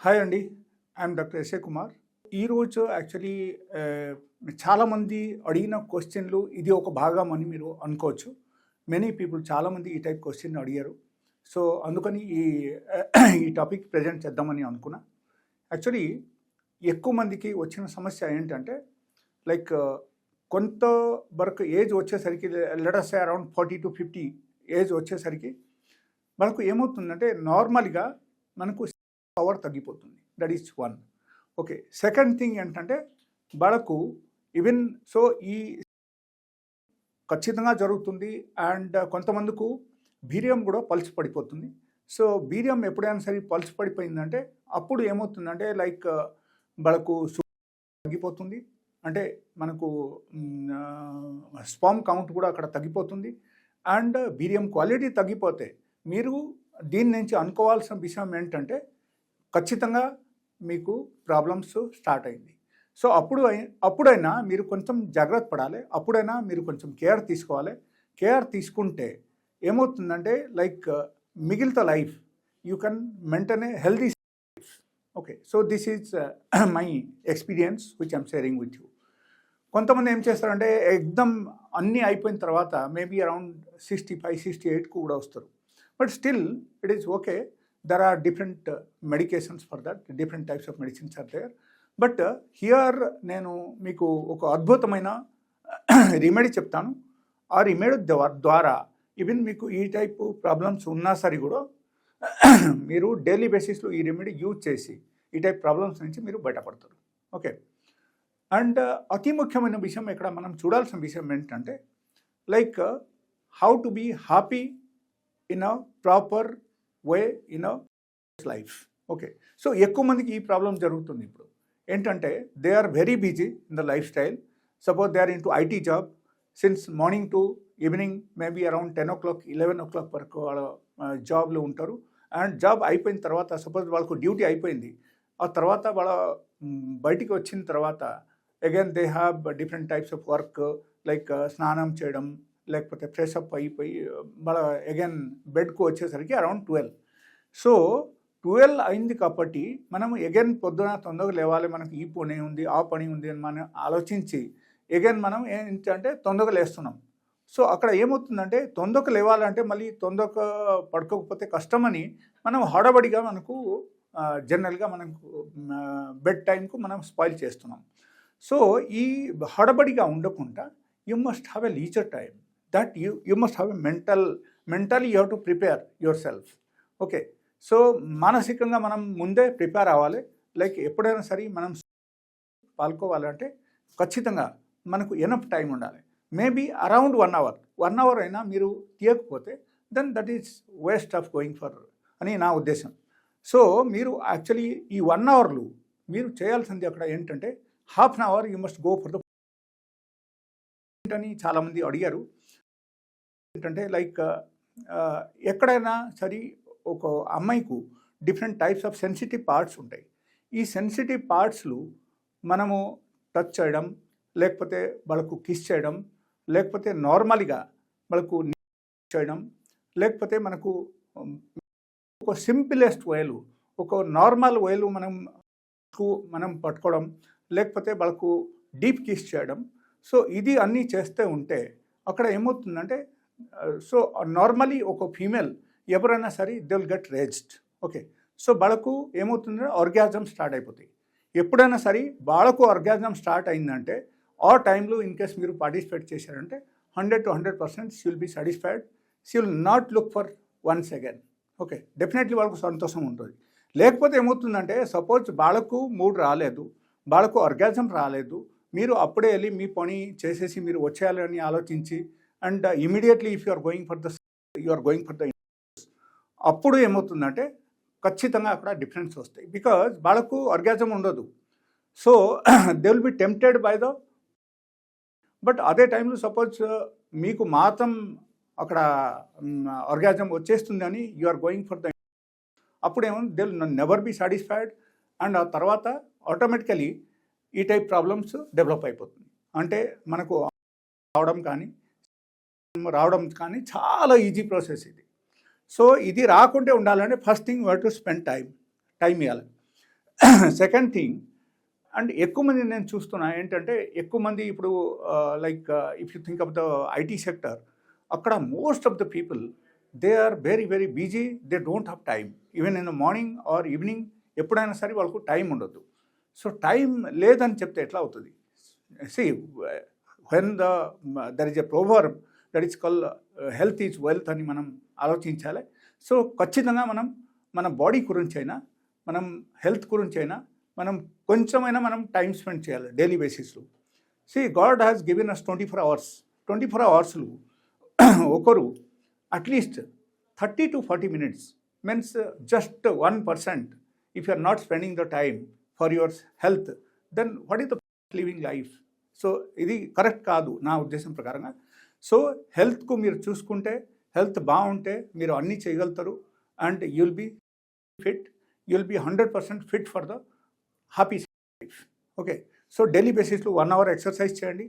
Hi అండి. I'm doctor S A Kumar. ఈరోజు actually చాలామంది అడిగిన క్వశ్చన్లు ఇది ఒక భాగం అని మీరు అనుకోవచ్చు. మెనీ పీపుల్ చాలామంది ఈ టైప్ క్వశ్చన్ అడిగారు. సో అందుకని ఈ టాపిక్ ప్రజెంట్ చేద్దామని అనుకున్నా. యాక్చువల్లీ ఎక్కువ మందికి వచ్చిన సమస్య ఏంటంటే లైక్ కొంత వరకు ఏజ్ వచ్చేసరికి let us say around 40 to 50 age వచ్చేసరికి మనకు ఏమవుతుందంటే నార్మల్గా మనకు పవర్ తగ్గిపోతుంది. That is one. Okay, second thing ఏంటంటే వాళ్ళకు ఈవెన్ సో ఈ ఖచ్చితంగా జరుగుతుంది. అండ్ కొంతమందికి వీర్యం కూడా పల్స్ పడిపోతుంది. సో వీర్యం ఎప్పుడైనా సరే పల్స్ పడిపోయిందంటే అప్పుడు ఏమవుతుందంటే లైక్ వాళ్ళకు తగ్గిపోతుంది. అంటే మనకు స్పామ్ కౌంట్ కూడా అక్కడ తగ్గిపోతుంది. అండ్ వీర్యం క్వాలిటీ తగ్గిపోతే మీరు దీని నుంచి అనుకోవాల్సిన విషయం ఏంటంటే ఖచ్చితంగా మీకు ప్రాబ్లమ్స్ స్టార్ట్ అయింది. సో అప్పుడైనా మీరు కొంచెం జాగ్రత్త పడాలి. అప్పుడైనా మీరు కొంచెం కేర్ తీసుకోవాలి. కేర్ తీసుకుంటే ఏమవుతుందంటే లైక్ మిగిలిన life you can maintain a healthy life. Okay, so this is my experience which I'm sharing with you. కొంతమంది ఏం చేస్తారంటే ఎగ్దమ్ అన్నీ అయిపోయిన తర్వాత మేబీ అరౌండ్ 65, 68 కూడా వస్తారు. But still it is okay. There are different medications for that. Different types of medicines are there. But here నేను మీకు ఒక అద్భుతమైన రెమెడీ చెప్తాను. ఆ రెమెడీ ద్వారా ఈవెన్ మీకు ఈ టైప్ ప్రాబ్లమ్స్ ఉన్నా సరే కూడా మీరు డైలీ బేసిస్లో ఈ రెమెడీ యూజ్ చేసి ఈ టైప్ ప్రాబ్లమ్స్ నుంచి మీరు బయటపడతారు. ఓకే, అండ్ అతి ముఖ్యమైన విషయం ఇక్కడ మనం చూడాల్సిన విషయం ఏంటంటే like how to be happy in a proper way in a life. Okay, so ఎక్కువ మందికి ఈ ప్రాబ్లం జరుగుతుంది. ఇప్పుడు ఏంటంటే they are very busy in the life style. Suppose they are in to IT job since morning to evening maybe around 10 o'clock 11 o'clock వరకు వాళ్ళ జాబ్లో ఉంటారు. అండ్ జాబ్ అయిపోయిన తర్వాత సపోజ్ వాళ్ళకు డ్యూటీ అయిపోయింది, ఆ తర్వాత వాళ్ళ బయటికి వచ్చిన తర్వాత again they have different types of work like స్నానం చేయడం లేకపోతే ఫ్రెష్ అప్ అయిపోయి మళ్ళీ అగైన్ బెడ్కు వచ్చేసరికి అరౌండ్ 12. సో 12 అయింది కాబట్టి మనం అగైన్ పొద్దున తొందరగా లేవాలి, మనకు ఈ పని ఉంది ఆ పని ఉంది అని మనం ఆలోచించి అగైన్ మనం ఏంటంటే తొందరగా లేస్తున్నాం. సో అక్కడ ఏమవుతుందంటే తొందరగా లేవాలంటే మళ్ళీ తొందరగా పడుకోకపోతే కష్టమని మనం హడాబడిగా మనకు జనరల్గా మనకు బెడ్ టైంకు మనం స్పాయిల్ చేస్తున్నాం. సో ఈ హడాబడిగా ఉండకుండా you must have a leisure time. that you must have a mentally you have to prepare yourself. Okay, so మానసికంగా మనం ముందే ప్రిపేర్ అవ్వాలి. లైక్ ఎప్పుడైనా సరే మనం పాల్గొవాలంటే ఖచ్చితంగా మనకు ఎనఫ్ టైం ఉండాలి. మేబీ అరౌండ్ 1 hour అయినా మీరు తీయకపోతే then that is waste of going for అని నా ఉద్దేశం. సో మీరు యాక్చువల్లీ ఈ 1 hourలో మీరు చేయాల్సింది అక్కడ ఏంటంటే half an hour you must go for the అని చాలామంది అడిగారు. ఏంటంటే లైక్ ఎక్కడైనా సరే ఒక అమ్మాయికు different types of sensitive parts ఉంటాయి. ఈ సెన్సిటివ్ పార్ట్స్లు మనము టచ్ చేయడం లేకపోతే వాళ్ళకు కిస్ చేయడం లేకపోతే నార్మల్గా వాళ్ళకు చేయడం లేకపోతే మనకు ఒక సింపులెస్ట్ వేలు ఒక నార్మల్ వేలు మనం పట్టుకోవడం లేకపోతే వాళ్ళకు డీప్ కిస్ చేయడం. సో ఇది అన్నీ చేస్తే ఉంటే అక్కడ ఏమవుతుందంటే సో నార్మలీ ఒక ఫీమేల్ ఎవరైనా సరే they will get raised. Okay, so వాళ్ళకు ఏమవుతుందంటే ఆర్గాజం స్టార్ట్ అయిపోతాయి. ఎప్పుడైనా సరే వాళ్ళకు ఆర్గాజం స్టార్ట్ అయిందంటే ఆ టైంలో ఇన్ కేస్ మీరు పార్టిసిపేట్ చేశారంటే 100 to 100% she will be satisfied. She will not look for once again. Okay, definitely వాళ్ళకు సంతోషం ఉంటుంది. లేకపోతే ఏమవుతుందంటే సపోజ్ వాళ్ళకు మూడ్ రాలేదు, వాళ్ళకు ఆర్గాజం రాలేదు, మీరు అప్పుడే వెళ్ళి మీ పని చేసేసి మీరు వచ్చేయాలని ఆలోచించి and immediately if you are going for the అప్పుడు ఏమవుతుందంటే ఖచ్చితంగా అక్కడ డిఫరెన్స్ వస్తాయి. బికాజ్ వాళ్ళకు ఆర్గాజం ఉండదు. So they will be tempted by the but అదే టైంలో సపోజ్ మీకు మాత్రం అక్కడ ఆర్గాజం వచ్చేస్తుంది అని you are going for the అప్పుడేమో they will never be satisfied. And ఆ తర్వాత ఆటోమేటికలీ ఈ టైప్ ప్రాబ్లమ్స్ డెవలప్ అయిపోతుంది. అంటే మనకు రావడం కానీ చాలా ఈజీ ప్రాసెస్ ఇది. సో ఇది రాకుంటే ఉండాలంటే first thing you have to spend time ఇవ్వాలి. సెకండ్ థింగ్, అండ్ ఎక్కువ మంది నేను చూస్తున్నా ఏంటంటే, ఎక్కువ మంది ఇప్పుడు like if you think of the IT sector, అక్కడ most of the people they are very very busy, they don't have time even in the morning or evening, ఎప్పుడైనా సరే వాళ్ళకు టైం ఉండదు. సో టైం లేదని చెప్తే ఎట్లా అవుతుంది? See when there is a proverb that is call health is wealth అని మనం ఆలోచించాలి. సో ఖచ్చితంగా మనం మన బాడీ గురించి అయినా, మనం హెల్త్ గురించి అయినా మనం కొంచెమైనా మనం టైం స్పెండ్ చేయాలి డైలీ బేసిస్లో. See God has given us 24 hours. 24 అవర్స్లో ఒకరు at least 30 to 40 minutes means just 1%. If you are not spending the time for your health, then what is the living life? So ఇది correct కాదు నా ఉద్దేశం ప్రకారంగా. So హెల్త్కు మీరు చూసుకుంటే, హెల్త్ బాగుంటే మీరు అన్నీ చేయగలుగుతారు and you'll be fit, you'll be 100% fit for the happy life. Okay, so daily బేసిస్లో 1 hour ఎక్సర్సైజ్ చేయండి,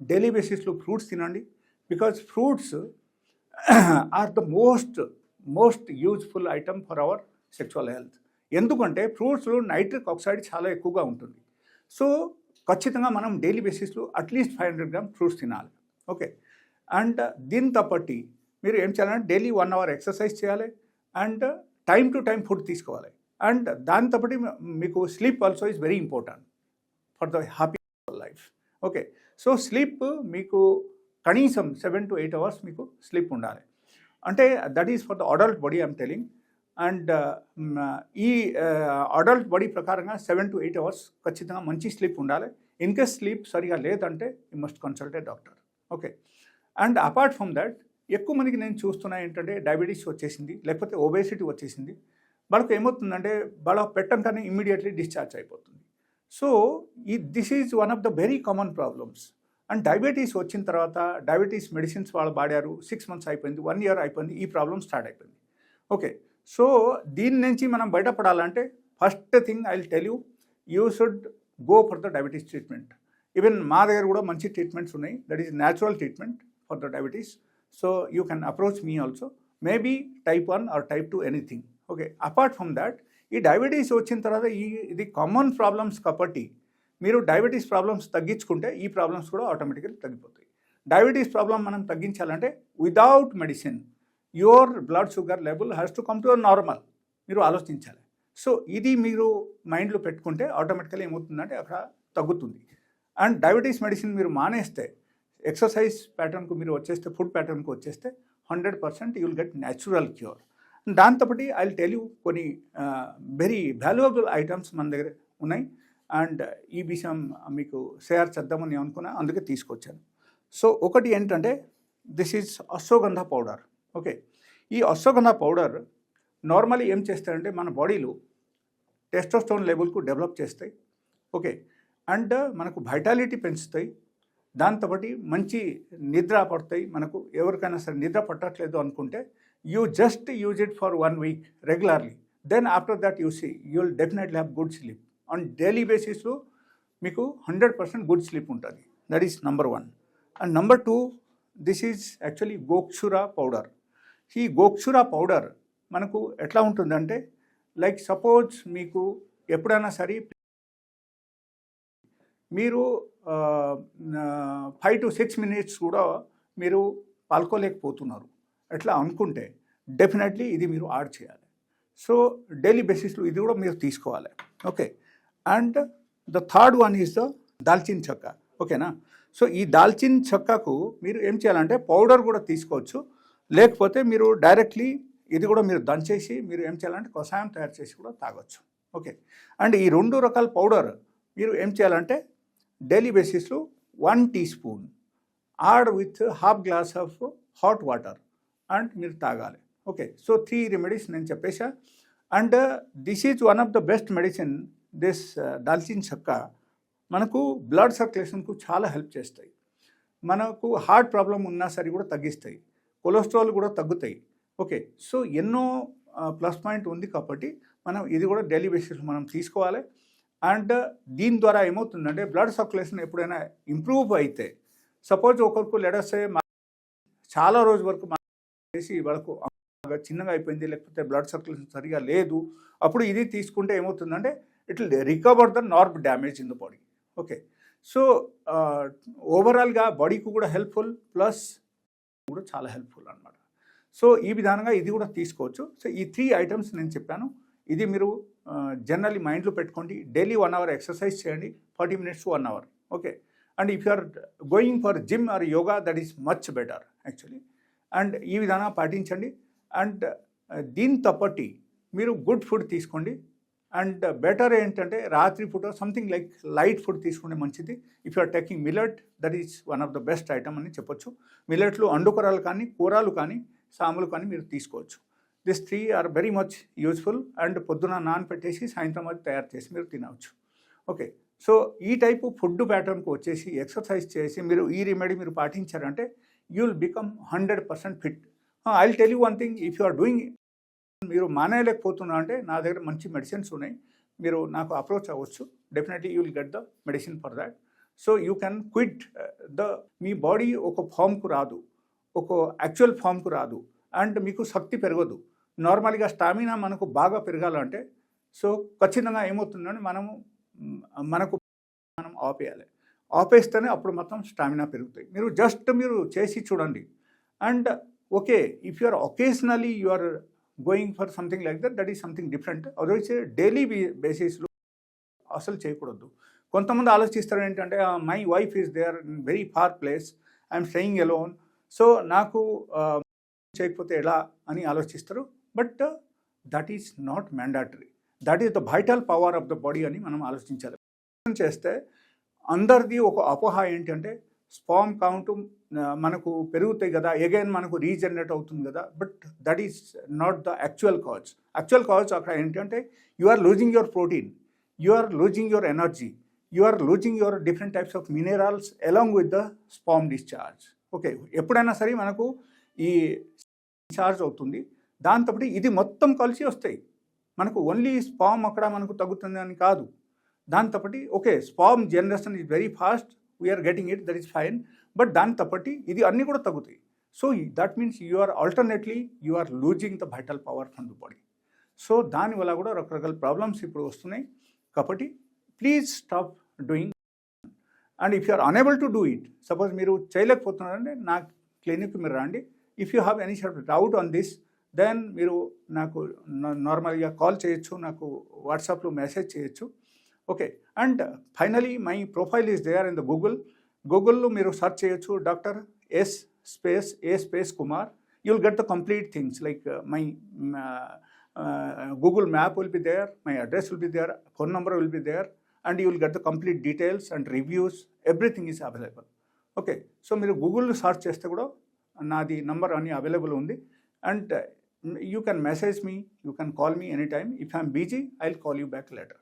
డైలీ బేసిస్లో ఫ్రూట్స్ తినండి, because fruits are the most useful item for our sexual health. ఎందుకంటే ఫ్రూట్స్లో నైట్రిక్ ఆక్సైడ్ చాలా ఎక్కువగా ఉంటుంది. So ఖచ్చితంగా మనం డైలీ బేసిస్లో అట్లీస్ట్ 500 grams ఫ్రూట్స్ తినాలి. ఓకే, అండ్ దీని తప్పటి మీరు ఏం చేయాలంటే డైలీ 1 hour ఎక్సర్సైజ్ చేయాలి and time to time food తీసుకోవాలి. అండ్ దాని తప్పటి మీకు sleep also is very important for the happy life. Okay, so sleep మీకు కనీసం 7 to 8 hours మీకు స్లీప్ ఉండాలి. అంటే that is for the adult body I'm telling. And ఈ అడల్ట్ బాడీ ప్రకారంగా 7 to 8 hours ఖచ్చితంగా మంచి స్లీప్ ఉండాలి. ఇన్ కేస్ స్లీప్ సరిగా లేదంటే you must consult a doctor. Okay, and apart from that ఎక్కువ మందికి నేను చూస్తున్నా ఏంటంటే డయాబెటీస్ వచ్చేసింది, లేకపోతే ఒబేసిటీ వచ్చేసింది. వాళ్ళకి ఏమవుతుందంటే వాళ్ళ పెట్టంగానే ఇమ్మీడియట్లీ డిశ్చార్జ్ అయిపోతుంది. So this is one of the very common problems. And diabetes వచ్చిన తర్వాత డయాబెటీస్ మెడిసిన్స్ వాళ్ళు వాడారు, 6 months అయిపోయింది, 1 year అయిపోయింది, ఈ ప్రాబ్లమ్ స్టార్ట్ అయిపోయింది. ఓకే, సో దీని నుంచి మనం బయటపడాలంటే first thing I will tell you, you should go for the diabetes treatment. Even మా దగ్గర కూడా మంచి ట్రీట్మెంట్స్ ఉన్నాయి, that is natural treatment for the diabetes. So you can approach me also, maybe type 1 or type 2 anything. Okay, apart from that ఈ diabetes వచ్చిన తర్వాత ఇది common problems కాబట్టి మీరు డయాబెటీస్ ప్రాబ్లమ్స్ తగ్గించుకుంటే ఈ ప్రాబ్లమ్స్ కూడా ఆటోమేటిక్గా తగ్గిపోతాయి. డయాబెటీస్ ప్రాబ్లం మనం తగ్గించాలంటే without medicine your blood sugar level has to come to normal, మీరు ఆలోచించాలి. సో ఇది మీరు మైండ్లో పెట్టుకుంటే ఆటోమేటికల్గా ఏమవుతుందంటే అక్కడ తగ్గుతుంది. అండ్ డయాబెటీస్ మెడిసిన్ మీరు మానేస్తే, ఎక్సర్సైజ్ ప్యాటర్న్కు మీరు వచ్చేస్తే, ఫుడ్ ప్యాటర్న్కు వచ్చేస్తే 100% you will get natural cure. దాంతోపాటు ఐ విల్ టెల్ యూ కొన్ని వెరీ వాల్యుయబుల్ ఐటమ్స్ మన దగ్గర ఉన్నాయి. అండ్ ఈ విషయం మీకు షేర్ చేద్దామని అనుకున్నా, అందుకే తీసుకొచ్చాను. సో ఒకటి ఏంటంటే this is ashwagandha powder. Okay, ఈ అశ్వగంధ పౌడర్ నార్మల్లీ ఏం చేస్తారంటే మన బాడీలో టెస్టోస్టెరాన్ లెవెల్కు డెవలప్ చేస్తాయి. ఓకే, అండ్ మనకు వైటాలిటీ పెంచుతాయి, దాంతోపాటు మంచి నిద్ర పడతాయి. మనకు ఎవరికైనా సరే నిద్ర పట్టట్లేదు అనుకుంటే you just use it for 1 week regularly, then after that you see you will definitely have good sleep. On daily బేసిస్లో మీకు 100% గుడ్ స్లీప్ ఉంటుంది. That is number 1. And number 2, this is actually gokshura powder. ఈ gokshura powder మనకు ఎట్లా ఉంటుందంటే, like suppose మీకు ఎప్పుడైనా సరే మీరు 5 to 6 minutes కూడా మీరు పాల్కోలేకపోతున్నారు ఎట్లా అనుకుంటే డెఫినెట్లీ ఇది మీరు యాడ్ చేయాలి. సో డైలీ బేసిస్లో ఇది కూడా మీరు తీసుకోవాలి. Okay, and the third one is the దాల్చిన చెక్క. ఓకేనా, సో ఈ దాల్చిన చెక్కకు మీరు ఏం చేయాలంటే పౌడర్ కూడా తీసుకోవచ్చు, లేకపోతే మీరు డైరెక్ట్లీ ఇది కూడా మీరు దంచేసి మీరు ఏం చేయాలంటే కషాయం తయారు చేసి కూడా తాగొచ్చు. ఓకే, అండ్ ఈ 2 రకాల పౌడర్ మీరు ఏం చేయాలంటే డైలీ బేసిస్లో 1 teaspoon add with half glass of hot water and మీరు తాగాలి. ఓకే, సో 3 రెమెడీస్ నేను చెప్పేసా. And this is one of the best medicine. This దాల్చిన చెక్క మనకు బ్లడ్ సర్క్యులేషన్కు చాలా హెల్ప్ చేస్తాయి. మనకు హార్ట్ ప్రాబ్లం ఉన్నా సరే కూడా తగ్గిస్తాయి, కొలెస్ట్రాల్ కూడా తగ్గుతాయి. ఓకే, సో ఎన్నో ప్లస్ పాయింట్ ఉంది కాబట్టి మనం ఇది కూడా డైలీ బేసిస్లో మనం తీసుకోవాలి. అండ్ దీని ద్వారా ఏమవుతుందంటే బ్లడ్ సర్క్యులేషన్ ఎప్పుడైనా ఇంప్రూవ్ అయితే, సపోజ్ ఒకరికి లెడసే చాలా రోజు వరకు చేసి వాళ్ళకు చిన్నగా అయిపోయింది, లేకపోతే బ్లడ్ సర్క్యులేషన్ సరిగా లేదు, అప్పుడు ఇది తీసుకుంటే ఏమవుతుందంటే it will recover the nerve damage in the body. Okay, so ఓవరాల్గా బాడీకి కూడా హెల్ప్ఫుల్, ప్లస్ కూడా చాలా హెల్ప్ఫుల్ అనమాట. సో ఈ విధానంగా ఇది కూడా తీసుకోవచ్చు. సో ఈ 3 ఐటమ్స్ నేను చెప్పాను. ఇది మీరు జనరల్లీ మైండ్లో పెట్టుకోండి. డైలీ 1 అవర్ ఎక్సర్సైజ్ చేయండి, 40 minutes to 1 hour. Okay, and if you are going for gym or yoga, that is much better actually. And ఈ విధానం పాటించండి. అండ్ దీంతో పాటు మీరు గుడ్ ఫుడ్ తీసుకోండి. అండ్ బెటర్ ఏంటంటే రాత్రిపూట సంథింగ్ లైక్ లైట్ ఫుడ్ తీసుకుంటే మంచిది. If you are taking millet, that is one of the best item అని చెప్పొచ్చు. మిల్లెట్లు అండుకూరలు కానీ, కూరలు కానీ, సాములు కానీ మీరు తీసుకోవచ్చు. This 3 are very much useful. And పొద్దున నానపెట్టేసి సాయంత్రం అది తయారు చేసి మీరు తినవచ్చు. ఓకే, సో ఈ టైపు ఫుడ్ ప్యాటర్న్కి వచ్చేసి ఎక్సర్సైజ్ చేసి మీరు ఈ రెమెడీ మీరు పాటించారంటే you will become 100% fit. I will tell you one thing, if you are doing, మీరు మానేయలేకపోతున్నా అంటే నా దగ్గర మంచి మెడిసిన్స్ ఉన్నాయి, మీరు నాకు అప్రోచ్ అవ్వచ్చు. Definitely you will get the medicine for that. So you can quit me body ఒక ఫామ్కు రాదు, ఒక యాక్చువల్ ఫామ్కు రాదు, అండ్ మీకు శక్తి పెరగదు. నార్మల్గా స్టామినా మనకు బాగా పెరగాలంటే సో ఖచ్చితంగా ఏమవుతుందంటే మనకు ఆపేయాలి. ఆపేస్తేనే అప్పుడు మొత్తం స్టామినా పెరుగుతాయి. మీరు జస్ట్ మీరు చేసి చూడండి. And okay, if you are occasionally you are going for something like that, that is something different. Otherwise daily బేసిస్లో అసలు చేయకూడదు. కొంతమంది ఆలోచిస్తారు ఏంటంటే my wife is there in very far place, I'm staying alone, so నాకు చేయకపోతే ఎలా అని ఆలోచిస్తారు. But that is not mandatory. That is the vital power of the body అని మనం ఆలోచించాలి. చేస్తే అందరిది ఒక అపోహ ఏంటంటే స్పామ్ కౌంట్ మనకు పెరుగుతాయి కదా, అగైన్ మనకు రీజనరేట్ అవుతుంది కదా. But that is not the actual cause. Actual cause అక్కడ ఏంటంటే you are losing your protein, you are losing your energy, you are losing your different types of minerals along with the sperm discharge. Okay, ఎప్పుడైనా సరే మనకు ఈ discharge అవుతుంది, దాంతోపాటు ఇది మొత్తం కలిసి వస్తాయి. మనకు ఓన్లీ స్పామ్ అక్కడ మనకు తగ్గుతుంది అని కాదు. దాంతోపాటు okay, sperm generation is very fast, we are getting it, that is fine. But దాంతోపాటు ఇది అన్నీ కూడా తగ్గుతాయి. So that means you are alternately you are losing the vital power from the body. So దానివల్ల కూడా రకరకాల ప్రాబ్లమ్స్ ఇప్పుడు వస్తున్నాయి. కాబట్టి please stop doing. And if you are unable to do it, suppose మీరు చేయలేకపోతున్నారంటే నా క్లినిక్కి మీరు రండి. If you have any doubt on this, then మీరు నాకు నార్మల్గా కాల్ చేయొచ్చు, నాకు వాట్సాప్లో మెసేజ్ చేయొచ్చు. Okay, and finally my profile is there in the గూగుల్లో మీరు సెర్చ్ చేయొచ్చు, doctor S Kumar. You will get the complete things like my Google map will be there, my address will be there, phone number will be there, and you will get the complete details and reviews. Everything is available. Okay, so మీరు గూగుల్లో search చేస్తే కూడా నాది number అన్ని available ఉంది. And you can message me, you can call me anytime. If I'm busy, I'll call you back later.